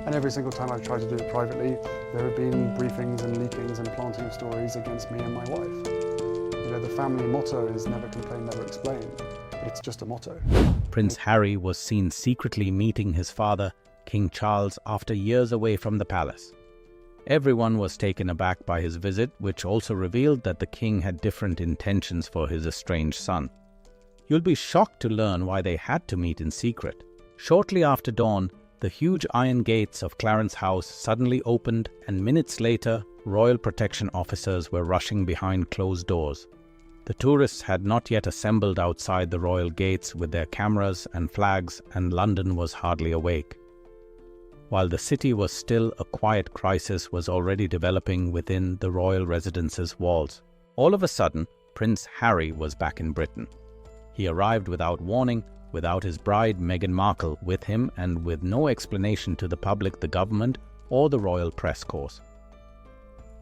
And every single time I've tried to do it privately, there have been briefings and leakings and planting of stories against me and my wife. You know, the family motto is never complain, never explain. It's just a motto. Prince Harry was seen secretly meeting his father, King Charles, after years away from the palace. Everyone was taken aback by his visit, which also revealed that the king had different intentions for his estranged son. You'll be shocked to learn why they had to meet in secret. Shortly after dawn, the huge iron gates of Clarence House suddenly opened, and minutes later, royal protection officers were rushing behind closed doors. The tourists had not yet assembled outside the royal gates with their cameras and flags, and London was hardly awake. While the city was still, a quiet crisis was already developing within the royal residence's walls. All of a sudden, Prince Harry was back in Britain. He arrived without warning, without his bride Meghan Markle with him, and with no explanation to the public, the government, or the royal press corps.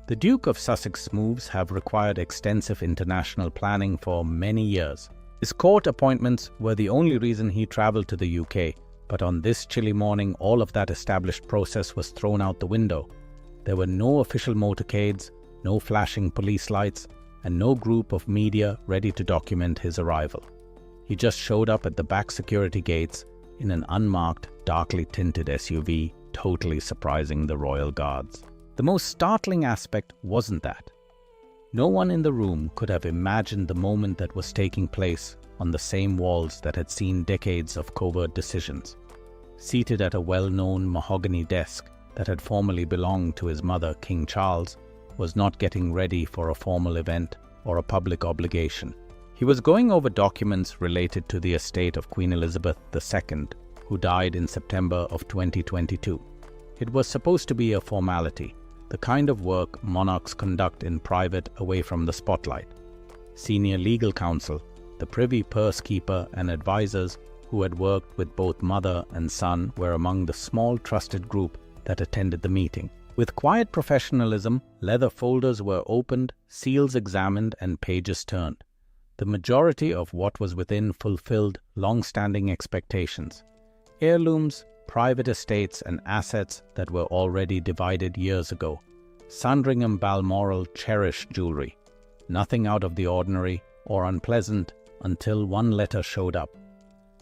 The Duke of Sussex's moves have required extensive international planning for many years. His court appointments were the only reason he travelled to the UK, but on this chilly morning, all of that established process was thrown out the window. There were no official motorcades, no flashing police lights, and no group of media ready to document his arrival. He just showed up at the back security gates in an unmarked, darkly tinted SUV, totally surprising the royal guards. The most startling aspect wasn't that. No one in the room could have imagined the moment that was taking place on the same walls that had seen decades of covert decisions. Seated at a well-known mahogany desk that had formerly belonged to his mother, King Charles, was not getting ready for a formal event or a public obligation. He was going over documents related to the estate of Queen Elizabeth II, who died in September of 2022. It was supposed to be a formality, the kind of work monarchs conduct in private away from the spotlight. Senior legal counsel, the privy purse keeper, and advisors who had worked with both mother and son were among the small trusted group that attended the meeting. With quiet professionalism, leather folders were opened, seals examined, and pages turned. The majority of what was within fulfilled long-standing expectations. Heirlooms, private estates, and assets that were already divided years ago. Sandringham Balmoral cherished jewelry. Nothing out of the ordinary or unpleasant until one letter showed up.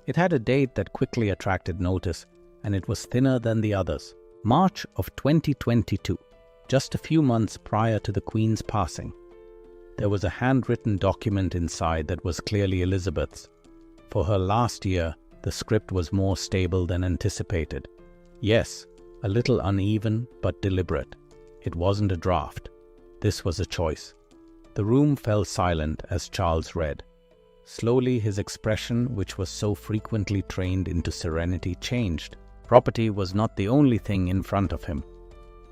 It had a date that quickly attracted notice, and it was thinner than the others. March of 2022, just a few months prior to the Queen's passing. There was a handwritten document inside that was clearly Elizabeth's. For her last year, the script was more stable than anticipated. Yes, a little uneven but deliberate. It wasn't a draft. This was a choice. The room fell silent as Charles read. Slowly his expression, which was so frequently trained into serenity, changed. Property was not the only thing in front of him.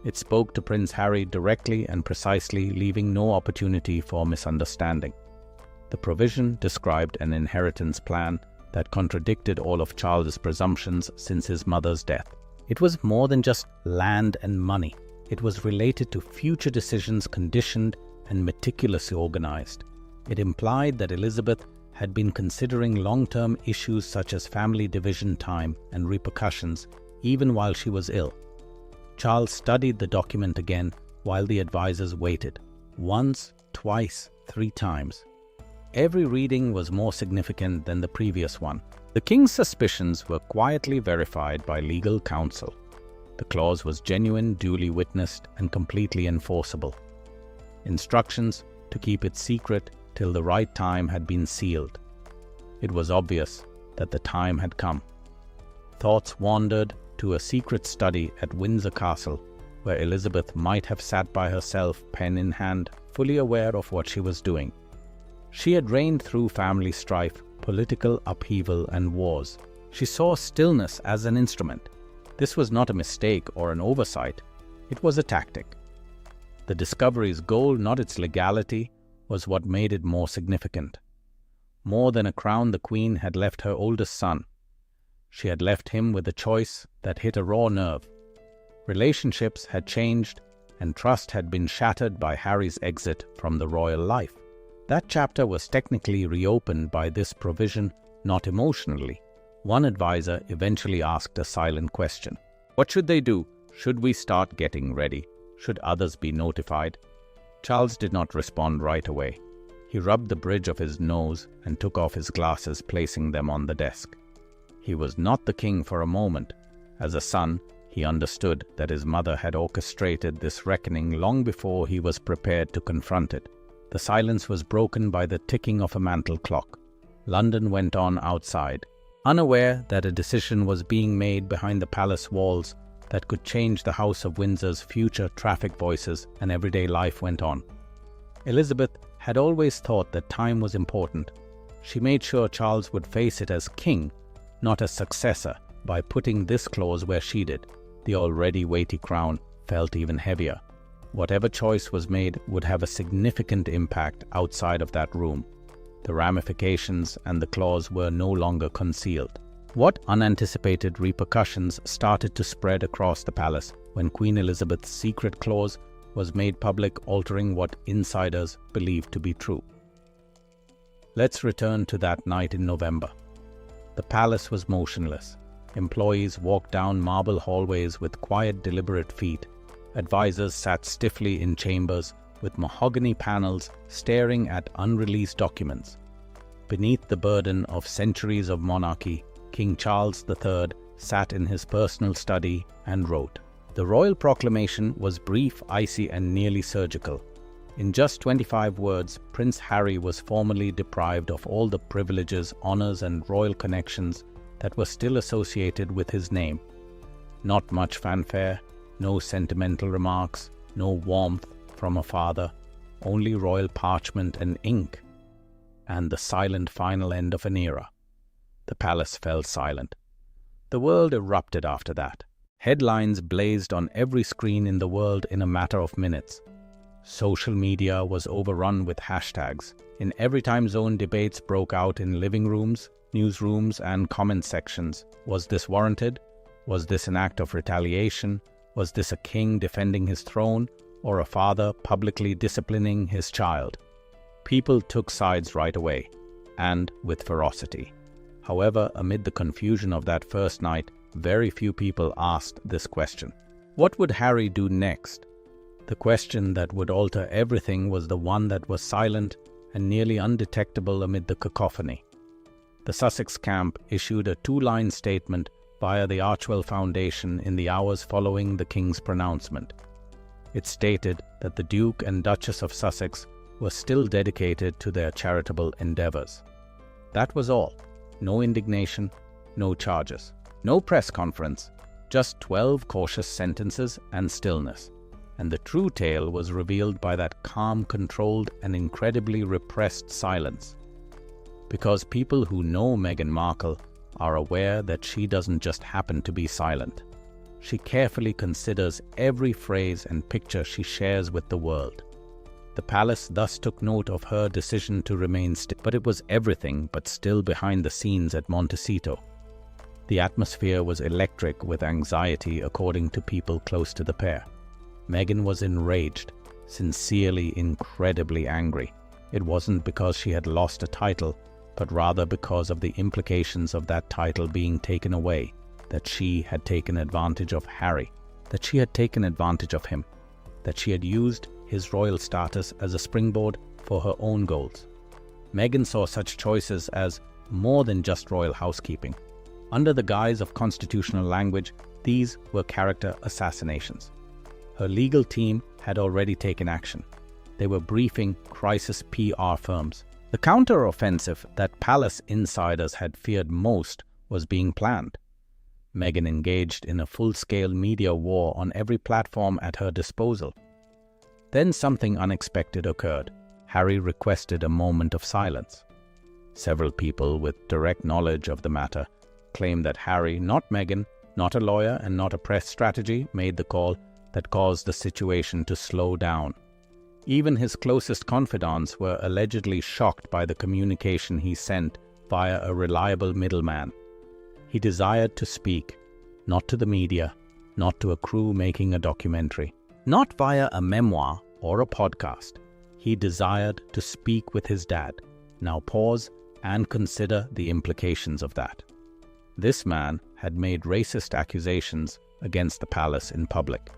It spoke to Prince Harry directly and precisely, leaving no opportunity for misunderstanding. The provision described an inheritance plan that contradicted all of Charles's presumptions since his mother's death. It was more than just land and money. It was related to future decisions, conditioned and meticulously organized. It implied that Elizabeth had been considering long-term issues such as family division time and repercussions even while she was ill. Charles studied the document again while the advisors waited. Once, twice, 3 times. Every reading was more significant than the previous one. The king's suspicions were quietly verified by legal counsel. The clause was genuine, duly witnessed, and completely enforceable. Instructions to keep it secret till the right time had been sealed. It was obvious that the time had come. Thoughts wandered to a secret study at Windsor Castle, where Elizabeth might have sat by herself, pen in hand, fully aware of what she was doing. She had reigned through family strife, political upheaval, and wars. She saw stillness as an instrument. This was not a mistake or an oversight. It was a tactic. The discovery's goal, not its legality, was what made it more significant. More than a crown, the Queen had left her oldest son. She had left him with a choice that hit a raw nerve. Relationships had changed, and trust had been shattered by Harry's exit from the royal life. That chapter was technically reopened by this provision, not emotionally. One advisor eventually asked a silent question. What should they do? Should we start getting ready? Should others be notified? Charles did not respond right away. He rubbed the bridge of his nose and took off his glasses, placing them on the desk. He was not the king for a moment. As a son, he understood that his mother had orchestrated this reckoning long before he was prepared to confront it. The silence was broken by the ticking of a mantel clock. London went on outside, unaware that a decision was being made behind the palace walls that could change the House of Windsor's future. Traffic voices and everyday life went on. Elizabeth had always thought that time was important. She made sure Charles would face it as king, not as successor, by putting this clause where she did. The already weighty crown felt even heavier. Whatever choice was made would have a significant impact outside of that room. The ramifications and the clause were no longer concealed. What unanticipated repercussions started to spread across the palace when Queen Elizabeth's secret clause was made public, altering what insiders believed to be true. Let's return to that night in November. The palace was motionless. Employees walked down marble hallways with quiet, deliberate feet. Advisors sat stiffly in chambers with mahogany panels staring at unreleased documents. Beneath the burden of centuries of monarchy, King Charles III sat in his personal study and wrote. The royal proclamation was brief, icy, and nearly surgical. In just 25 words, Prince Harry was formally deprived of all the privileges, honors, and royal connections that were still associated with his name. Not much fanfare, no sentimental remarks, no warmth from a father, only royal parchment and ink, and the silent final end of an era. The palace fell silent. The world erupted after that. Headlines blazed on every screen in the world in a matter of minutes. Social media was overrun with hashtags. In every time zone, debates broke out in living rooms, newsrooms, and comment sections. Was this warranted? Was this an act of retaliation? Was this a king defending his throne, or a father publicly disciplining his child? People took sides right away, and with ferocity. However, amid the confusion of that first night, very few people asked this question. What would Harry do next? The question that would alter everything was the one that was silent and nearly undetectable amid the cacophony. The Sussex camp issued a 2-line statement via the Archwell Foundation in the hours following the King's pronouncement. It stated that the Duke and Duchess of Sussex were still dedicated to their charitable endeavours. That was all. No indignation, no charges, no press conference, just 12 cautious sentences and stillness. And the true tale was revealed by that calm, controlled, and incredibly repressed silence. Because people who know Meghan Markle are aware that she doesn't just happen to be silent. She carefully considers every phrase and picture she shares with the world. The palace thus took note of her decision to remain still, but it was everything but still behind the scenes at Montecito. The atmosphere was electric with anxiety, according to people close to the pair. Meghan was enraged, sincerely, incredibly angry. It wasn't because she had lost a title, but rather because of the implications of that title being taken away, that she had taken advantage of Harry, that she had taken advantage of him, that she had used his royal status as a springboard for her own goals. Meghan saw such choices as more than just royal housekeeping. Under the guise of constitutional language, these were character assassinations. Her legal team had already taken action. They were briefing crisis PR firms. The counter-offensive that palace insiders had feared most was being planned. Meghan engaged in a full-scale media war on every platform at her disposal. Then something unexpected occurred. Harry requested a moment of silence. Several people with direct knowledge of the matter claimed that Harry, not Meghan, not a lawyer and not a press strategy, made the call that caused the situation to slow down. Even his closest confidants were allegedly shocked by the communication he sent via a reliable middleman. He desired to speak, not to the media, not to a crew making a documentary, not via a memoir or a podcast. He desired to speak with his dad. Now pause and consider the implications of that. This man had made racist accusations against the palace in public.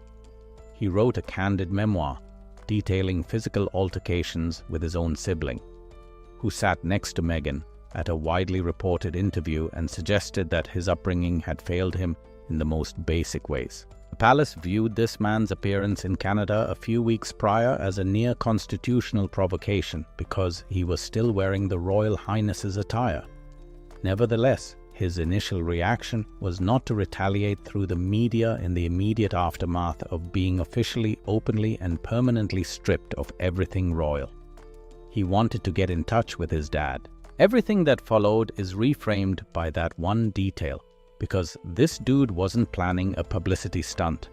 He wrote a candid memoir detailing physical altercations with his own sibling, who sat next to Meghan at a widely reported interview and suggested that his upbringing had failed him in the most basic ways. The palace viewed this man's appearance in Canada a few weeks prior as a near-constitutional provocation because he was still wearing the Royal Highness's attire. Nevertheless, his initial reaction was not to retaliate through the media in the immediate aftermath of being officially, openly, and permanently stripped of everything royal. He wanted to get in touch with his dad. Everything that followed is reframed by that one detail, because this dude wasn't planning a publicity stunt.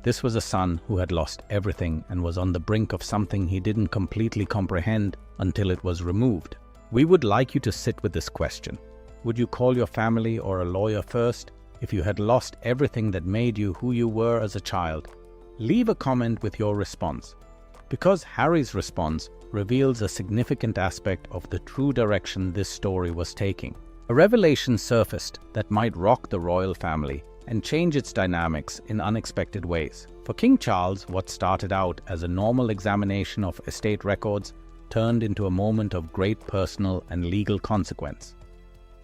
This was a son who had lost everything and was on the brink of something he didn't completely comprehend until it was removed. We would like you to sit with this question. Would you call your family or a lawyer first if you had lost everything that made you who you were as a child? Leave a comment with your response, because Harry's response reveals a significant aspect of the true direction this story was taking. A revelation surfaced that might rock the royal family and change its dynamics in unexpected ways. For King Charles, what started out as a normal examination of estate records turned into a moment of great personal and legal consequence.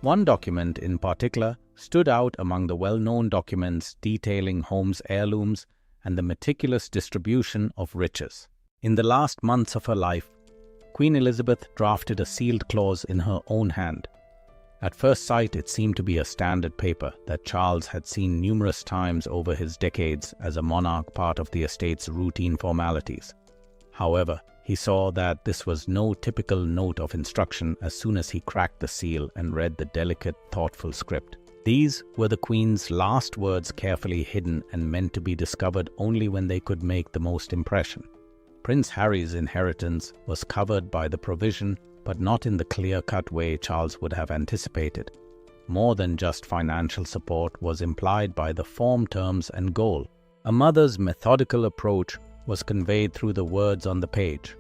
One document in particular stood out among the well-known documents detailing home's heirlooms and the meticulous distribution of riches. In the last months of her life, Queen Elizabeth drafted a sealed clause in her own hand. At first sight, it seemed to be a standard paper that Charles had seen numerous times over his decades as a monarch, part of the estate's routine formalities. However, he saw that this was no typical note of instruction as soon as he cracked the seal and read the delicate, thoughtful script. These were the Queen's last words, carefully hidden and meant to be discovered only when they could make the most impression. Prince Harry's inheritance was covered by the provision, but not in the clear-cut way Charles would have anticipated. More than just financial support was implied by the form, terms, and goal. A mother's methodical approach was conveyed through the words on the page.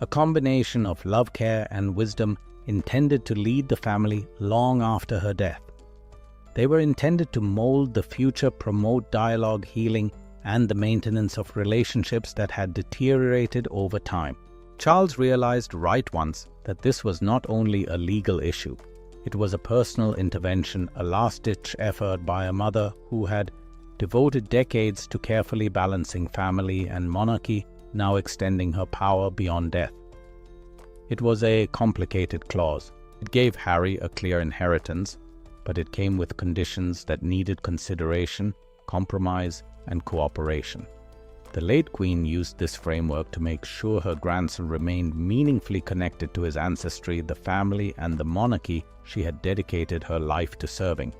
A combination of love, care, and wisdom intended to lead the family long after her death. They were intended to mold the future, promote dialogue, healing, and the maintenance of relationships that had deteriorated over time. Charles realized right once that this was not only a legal issue. It was a personal intervention, a last-ditch effort by a mother who had devoted decades to carefully balancing family and monarchy, now extending her power beyond death. It was a complicated clause. It gave Harry a clear inheritance, but it came with conditions that needed consideration, compromise, and cooperation. The late Queen used this framework to make sure her grandson remained meaningfully connected to his ancestry, the family, and the monarchy she had dedicated her life to serving.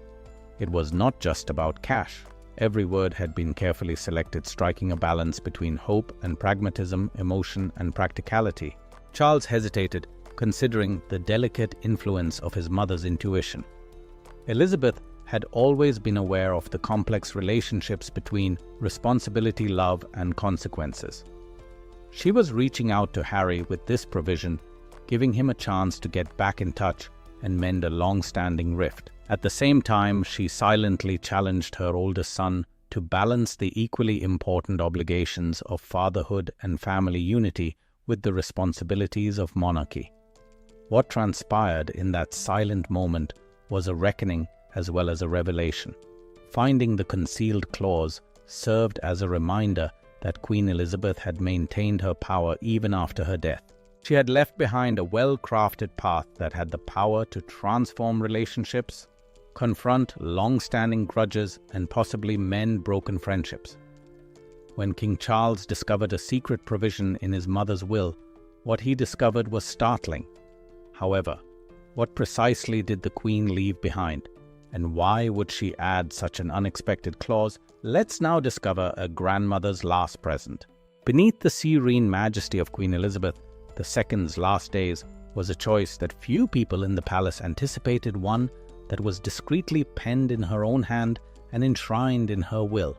It was not just about cash. Every word had been carefully selected, striking a balance between hope and pragmatism, emotion and practicality. Charles hesitated, considering the delicate influence of his mother's intuition. Elizabeth had always been aware of the complex relationships between responsibility, love, and consequences. She was reaching out to Harry with this provision, giving him a chance to get back in touch and mend a long-standing rift. At the same time, she silently challenged her oldest son to balance the equally important obligations of fatherhood and family unity with the responsibilities of monarchy. What transpired in that silent moment was a reckoning as well as a revelation. Finding the concealed clause served as a reminder that Queen Elizabeth had maintained her power even after her death. She had left behind a well-crafted path that had the power to transform relationships, confront long-standing grudges, and possibly mend broken friendships. When King Charles discovered a secret provision in his mother's will, what he discovered was startling. However, what precisely did the Queen leave behind? And why would she add such an unexpected clause? Let's now discover a grandmother's last present. Beneath the serene majesty of Queen Elizabeth II's last days was a choice that few people in the palace anticipated, one that was discreetly penned in her own hand and enshrined in her will.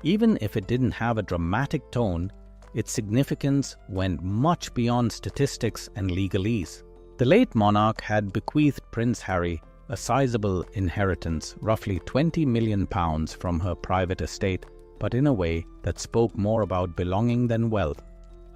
Even if it didn't have a dramatic tone, its significance went much beyond statistics and legalese. The late monarch had bequeathed Prince Harry a sizable inheritance, roughly £20 million from her private estate, but in a way that spoke more about belonging than wealth,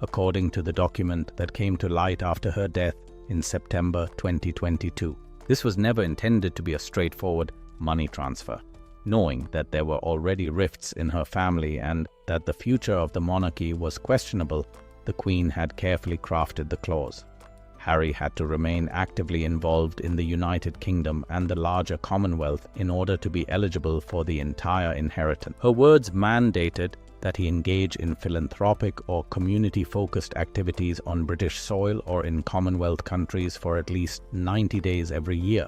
according to the document that came to light after her death in September 2022. This was never intended to be a straightforward money transfer. Knowing that there were already rifts in her family and that the future of the monarchy was questionable, the Queen had carefully crafted the clause. Harry had to remain actively involved in the United Kingdom and the larger Commonwealth in order to be eligible for the entire inheritance. Her words mandated that he engage in philanthropic or community-focused activities on British soil or in Commonwealth countries for at least 90 days every year.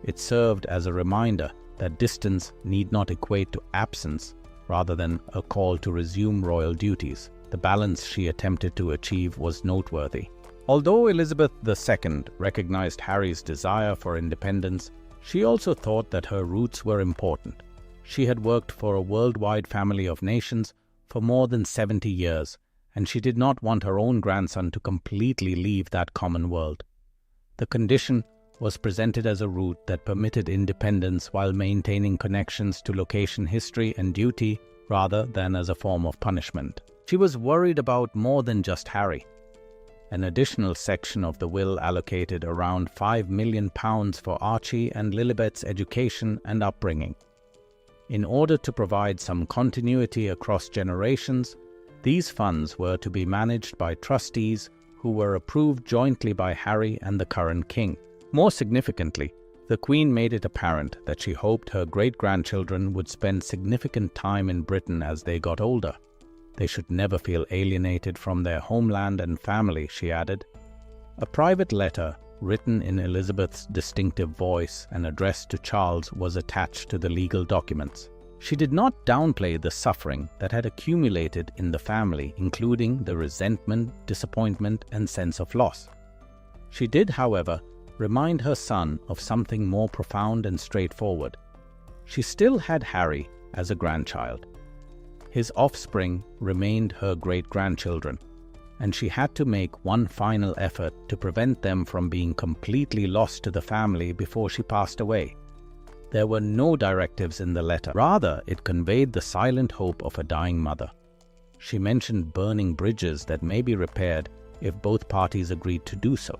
It served as a reminder that distance need not equate to absence, rather than a call to resume royal duties. The balance she attempted to achieve was noteworthy. Although Elizabeth II recognized Harry's desire for independence, she also thought that her roots were important. She had worked for a worldwide family of nations for more than 70 years, and she did not want her own grandson to completely leave that common world. The condition was presented as a route that permitted independence while maintaining connections to location, history, and duty, rather than as a form of punishment. She was worried about more than just Harry. An additional section of the will allocated around £5 million for Archie and Lilibet's education and upbringing. In order to provide some continuity across generations, these funds were to be managed by trustees who were approved jointly by Harry and the current king. More significantly, the Queen made it apparent that she hoped her great-grandchildren would spend significant time in Britain as they got older. They should never feel alienated from their homeland and family, she added. A private letter, written in Elizabeth's distinctive voice and addressed to Charles, was attached to the legal documents. She did not downplay the suffering that had accumulated in the family, including the resentment, disappointment, and sense of loss. She did, however, remind her son of something more profound and straightforward. She still had Harry as a grandchild. His offspring remained her great-grandchildren, and she had to make one final effort to prevent them from being completely lost to the family before she passed away. There were no directives in the letter. Rather, it conveyed the silent hope of a dying mother. She mentioned burning bridges that may be repaired if both parties agreed to do so.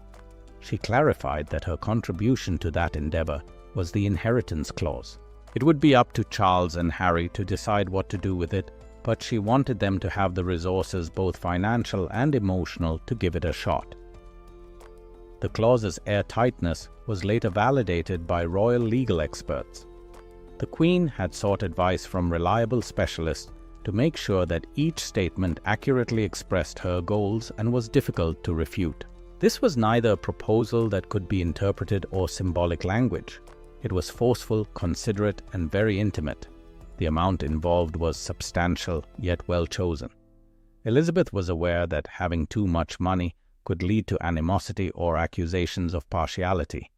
She clarified that her contribution to that endeavor was the inheritance clause. It would be up to Charles and Harry to decide what to do with it, but she wanted them to have the resources, both financial and emotional, to give it a shot. The clause's airtightness was later validated by royal legal experts. The Queen had sought advice from reliable specialists to make sure that each statement accurately expressed her goals and was difficult to refute. This was neither a proposal that could be interpreted or symbolic language. It was forceful, considerate, and very intimate. The amount involved was substantial, yet well chosen. Elizabeth was aware that having too much money could lead to animosity or accusations of partiality.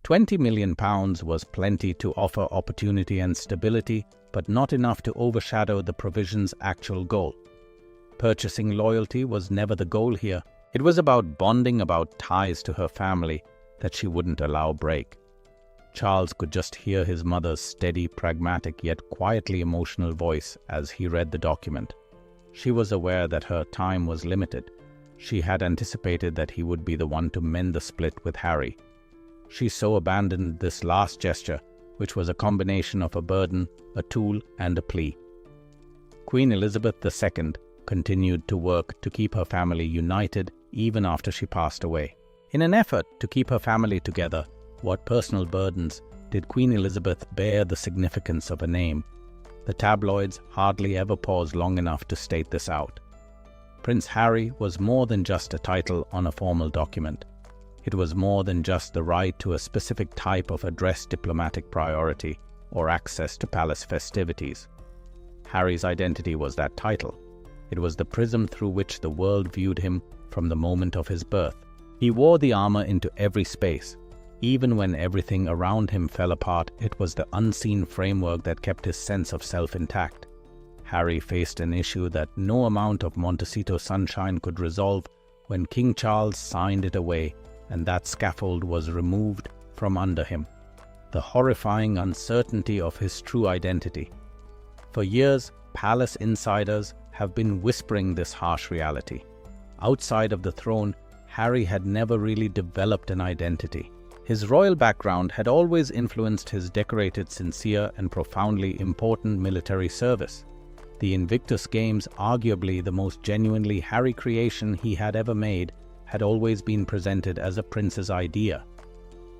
£20 million was plenty to offer opportunity and stability, but not enough to overshadow the provision's actual goal. Purchasing loyalty was never the goal here. It was about bonding, about ties to her family that she wouldn't allow break. Charles could just hear his mother's steady, pragmatic, yet quietly emotional voice as he read the document. She was aware that her time was limited. She had anticipated that he would be the one to mend the split with Harry. She so abandoned this last gesture, which was a combination of a burden, a tool, and a plea. Queen Elizabeth II continued to work to keep her family united even after she passed away. In an effort to keep her family together, what personal burdens did Queen Elizabeth bear the significance of a name? The tabloids hardly ever pause long enough to state this out. Prince Harry was more than just a title on a formal document. It was more than just the right to a specific type of addressed diplomatic priority or access to palace festivities. Harry's identity was that title. It was the prism through which the world viewed him from the moment of his birth. He wore the armor into every space. Even when everything around him fell apart, it was the unseen framework that kept his sense of self intact. Harry faced an issue that no amount of Montecito sunshine could resolve when King Charles signed it away and that scaffold was removed from under him. the horrifying uncertainty of his true identity. For years, palace insiders have been whispering this harsh reality. Outside of the throne, Harry had never really developed an identity. His royal background had always influenced his decorated, sincere, and profoundly important military service. The Invictus Games, arguably the most genuinely Harry creation he had ever made, had always been presented as a prince's idea.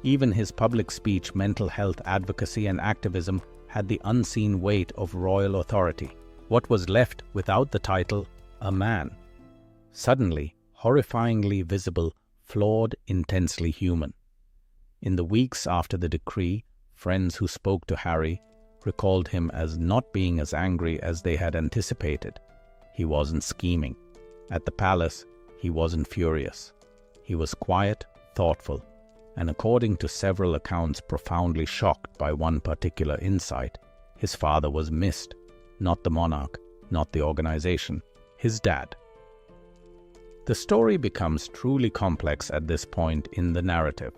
Even his public speech, mental health advocacy, and activism had the unseen weight of royal authority. What was left without the title, a man? Suddenly, horrifyingly visible, flawed, intensely human. In the weeks after the decree, friends who spoke to Harry recalled him as not being as angry as they had anticipated. He wasn't scheming. At the palace, he wasn't furious. He was quiet, thoughtful, and according to several accounts, profoundly shocked by one particular insight. His father was missed. Not the monarch, not the organization, his dad. The story becomes truly complex at this point in the narrative.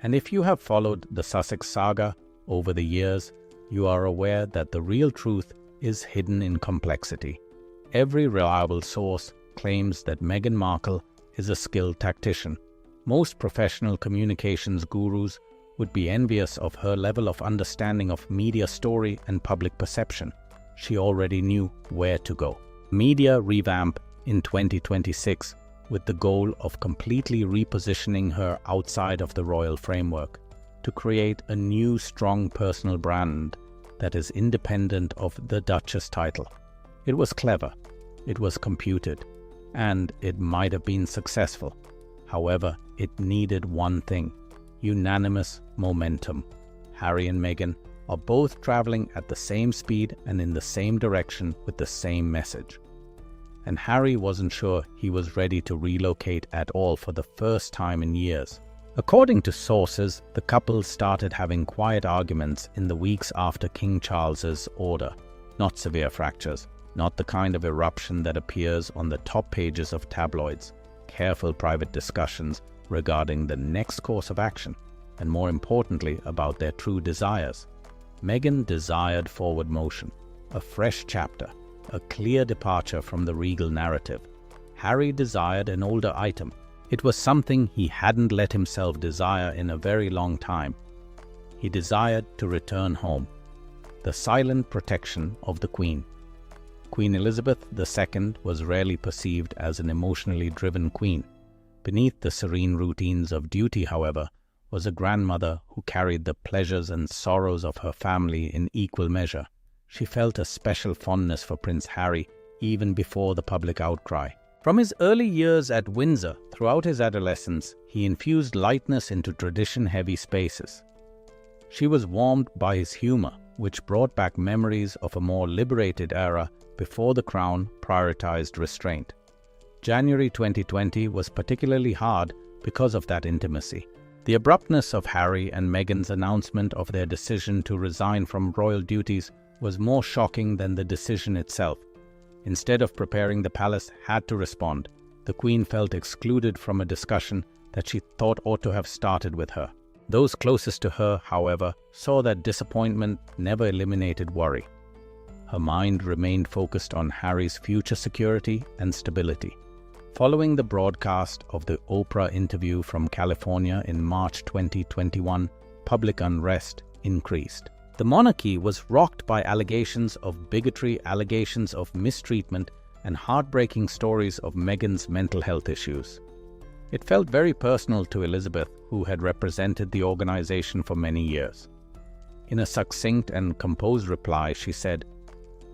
And if you have followed the Sussex saga over the years, you are aware that the real truth is hidden in complexity. Every reliable source claims that Meghan Markle is a skilled tactician. Most professional communications gurus would be envious of her level of understanding of media story and public perception. She already knew where to go. Media revamp in 2026 with the goal of completely repositioning her outside of the royal framework to create a new strong personal brand that is independent of the Duchess title. It was clever, it was computed, and it might have been successful. However, it needed one thing: unanimous momentum. Harry and Meghan are both traveling at the same speed and in the same direction with the same message. And Harry wasn't sure he was ready to relocate at all for the first time in years. According to sources, the couple started having quiet arguments in the weeks after King Charles's order. Not severe fractures, not the kind of eruption that appears on the top pages of tabloids. Careful private discussions regarding the next course of action, and more importantly, about their true desires. Meghan desired forward motion, a fresh chapter, a clear departure from the regal narrative. Harry desired an older item. It was something he hadn't let himself desire in a very long time. He desired to return home. The silent protection of the Queen. Queen Elizabeth II was rarely perceived as an emotionally driven queen. Beneath the serene routines of duty, however, was a grandmother who carried the pleasures and sorrows of her family in equal measure. She felt a special fondness for Prince Harry even before the public outcry. From his early years at Windsor throughout his adolescence, he infused lightness into tradition-heavy spaces. She was warmed by his humor, which brought back memories of a more liberated era before the crown prioritized restraint. January 2020 was particularly hard because of that intimacy. The abruptness of Harry and Meghan's announcement of their decision to resign from royal duties was more shocking than the decision itself. Instead of preparing, the palace had to respond. The Queen felt excluded from a discussion that she thought ought to have started with her. Those closest to her, however, saw that disappointment never eliminated worry. Her mind remained focused on Harry's future security and stability. Following the broadcast of the Oprah interview from California in March 2021, public unrest increased. The monarchy was rocked by allegations of bigotry, allegations of mistreatment, and heartbreaking stories of Meghan's mental health issues. It felt very personal to Elizabeth, who had represented the organization for many years. In a succinct and composed reply, she said,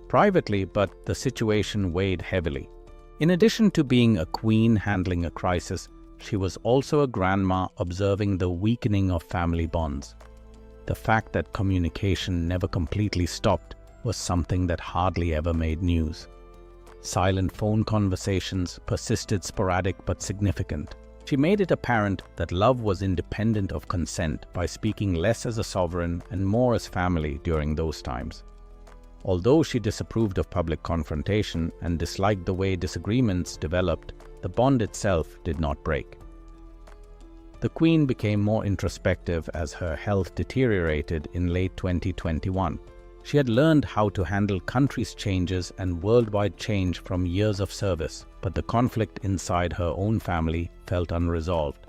"Privately, but the situation weighed heavily. In addition to being a queen handling a crisis, she was also a grandma observing the weakening of family bonds. The fact that communication never completely stopped was something that hardly ever made news. Silent phone conversations persisted, sporadic but significant. She made it apparent that love was independent of consent by speaking less as a sovereign and more as family during those times. Although she disapproved of public confrontation and disliked the way disagreements developed, the bond itself did not break." The Queen became more introspective as her health deteriorated in late 2021. She had learned how to handle country's changes and worldwide change from years of service, but the conflict inside her own family felt unresolved.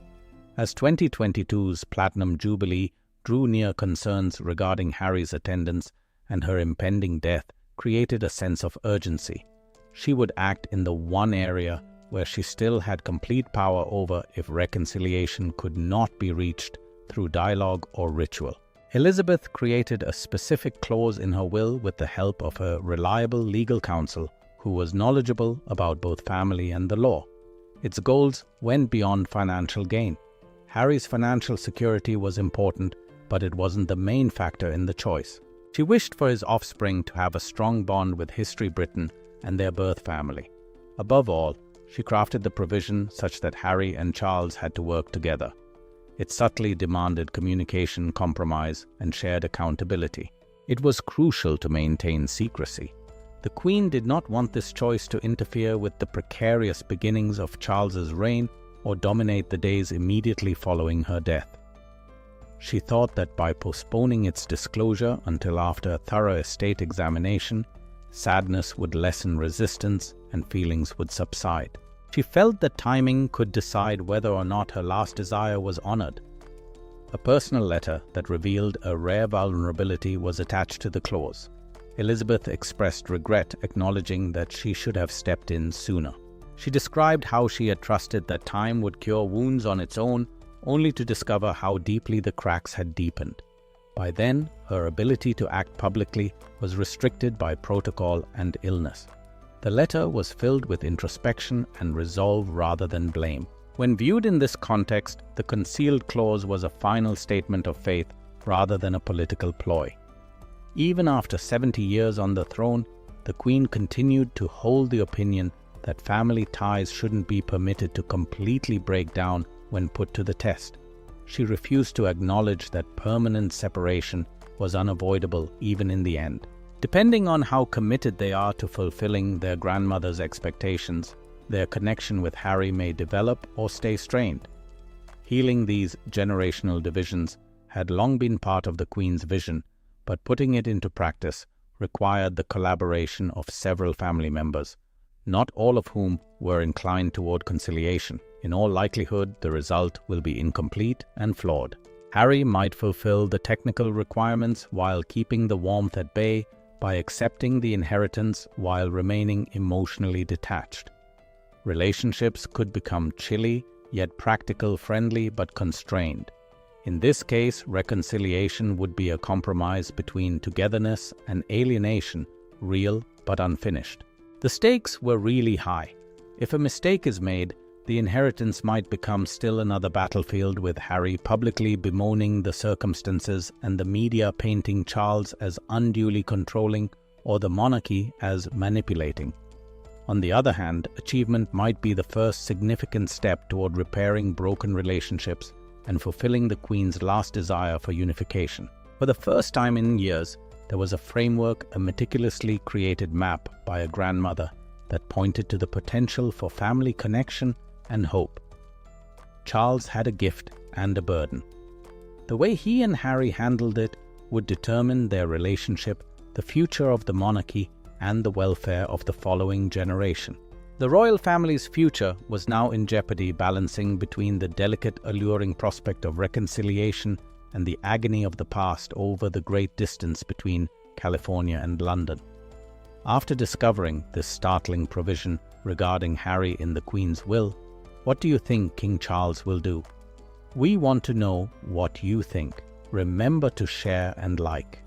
As 2022's Platinum Jubilee drew near, concerns regarding Harry's attendance and her impending death created a sense of urgency. She would act in the one area where she still had complete power over if reconciliation could not be reached through dialogue or ritual. Elizabeth created a specific clause in her will with the help of her reliable legal counsel who was knowledgeable about both family and the law. Its goals went beyond financial gain. Harry's financial security was important, but it wasn't the main factor in the choice. She wished for his offspring to have a strong bond with History Britain and their birth family. Above all, she crafted the provision such that Harry and Charles had to work together. It subtly demanded communication, compromise, and shared accountability. It was crucial to maintain secrecy. The Queen did not want this choice to interfere with the precarious beginnings of Charles's reign or dominate the days immediately following her death. She thought that by postponing its disclosure until after a thorough estate examination, sadness would lessen resistance and feelings would subside. She felt that timing could decide whether or not her last desire was honored. A personal letter that revealed a rare vulnerability was attached to the clause. Elizabeth expressed regret, acknowledging that she should have stepped in sooner. She described how she had trusted that time would cure wounds on its own, only to discover how deeply the cracks had deepened. By then, her ability to act publicly was restricted by protocol and illness. The letter was filled with introspection and resolve rather than blame. When viewed in this context, the concealed clause was a final statement of faith rather than a political ploy. Even after 70 years on the throne, the Queen continued to hold the opinion that family ties shouldn't be permitted to completely break down when put to the test. She refused to acknowledge that permanent separation was unavoidable even in the end. Depending on how committed they are to fulfilling their grandmother's expectations, their connection with Harry may develop or stay strained. Healing these generational divisions had long been part of the Queen's vision, but putting it into practice required the collaboration of several family members, not all of whom were inclined toward conciliation. In all likelihood, the result will be incomplete and flawed. Harry might fulfill the technical requirements while keeping the warmth at bay by accepting the inheritance while remaining emotionally detached. Relationships could become chilly, yet practical, friendly, but constrained. In this case, reconciliation would be a compromise between togetherness and alienation, real but unfinished. The stakes were really high. If a mistake is made, the inheritance might become still another battlefield, with Harry publicly bemoaning the circumstances and the media painting Charles as unduly controlling or the monarchy as manipulating. On the other hand, achievement might be the first significant step toward repairing broken relationships and fulfilling the Queen's last desire for unification. For the first time in years, there was a framework, a meticulously created map by a grandmother that pointed to the potential for family connection and hope. Charles had a gift and a burden. The way he and Harry handled it would determine their relationship, the future of the monarchy, and the welfare of the following generation. The royal family's future was now in jeopardy, balancing between the delicate, alluring prospect of reconciliation and the agony of the past over the great distance between California and London. After discovering this startling provision regarding Harry in the Queen's will, what do you think King Charles will do? We want to know what you think. Remember to share and like.